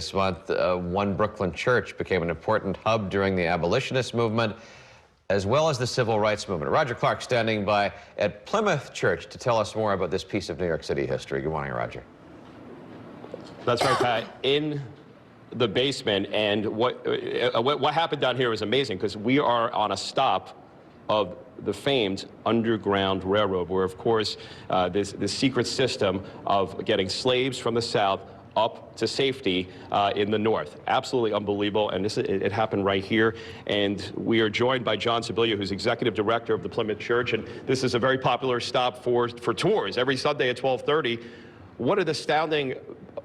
this month, One Brooklyn Church became an important hub during the abolitionist movement, as well as the civil rights movement. Roger Clark standing by at Plymouth Church to tell us more about this piece of New York City history. Good morning, Roger. That's right, Pat. In the basement, and what happened down here is amazing because we are on a stop of the famed Underground Railroad, where, of course, this secret system of getting slaves from the South up to safety in the North. Absolutely unbelievable, and it happened right here. And we are joined by John Scibilia, who's Executive Director of the Plymouth Church, and this is a very popular stop for tours every Sunday at 12:30. What an astounding,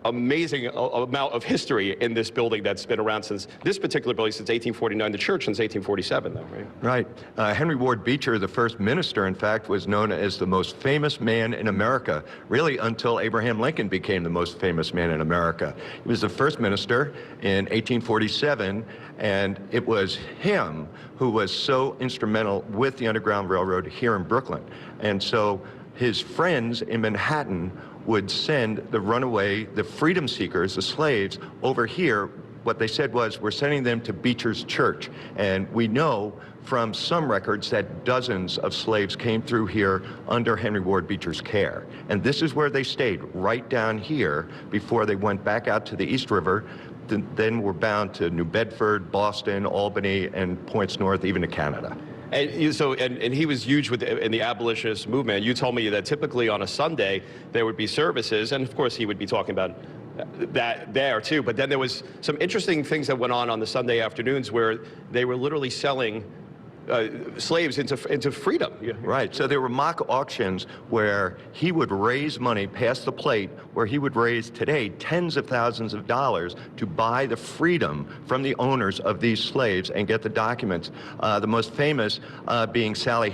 amazing amount of history in this building that's been around since, this particular building, since 1849, the church since 1847, though, right? Right. Henry Ward Beecher, the first minister, in fact, was known as the most famous man in America, really until Abraham Lincoln became the most famous man in America. He was the first minister in 1847, and it was him who was so instrumental with the Underground Railroad here in Brooklyn. And so his friends in Manhattan would send the freedom seekers, the slaves, over here. What they said was, we're sending them to Beecher's church. And we know from some records that dozens of slaves came through here under Henry Ward Beecher's care. And this is where they stayed, right down here, before they went back out to the East River. Then were bound to New Bedford, Boston, Albany, and points north, even to Canada. And he was huge in the abolitionist movement. You told me that typically on a Sunday there would be services, and of course he would be talking about that there too. But then there was some interesting things that went on the Sunday afternoons where they were literally selling slaves into freedom. Yeah. Right. So there were mock auctions where he would raise money, pass the plate, where he would raise today tens of thousands of dollars to buy the freedom from the owners of these slaves and get the documents. The most famous being Sally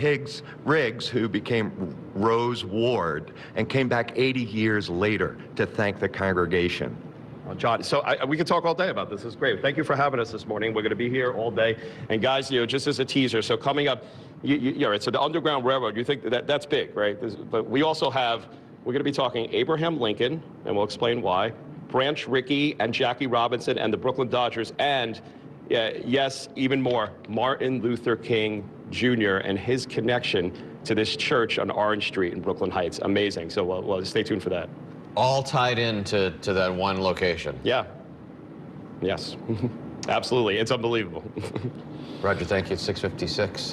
Riggs, who became Rose Ward and came back 80 years later to thank the congregation. John, so we could talk all day about this. This is great. Thank you for having us this morning. We're going to be here all day. And guys, just as a teaser, so coming up, so the Underground Railroad, you think that's big, right? But we also we're going to be talking Abraham Lincoln, and we'll explain why, Branch Rickey and Jackie Robinson and the Brooklyn Dodgers, and yes, even more, Martin Luther King Jr. and his connection to this church on Orange Street in Brooklyn Heights. Amazing. So well, stay tuned for that. All tied into that one location. Yeah. Yes. Absolutely. It's unbelievable. Roger, thank you. It's 6:56.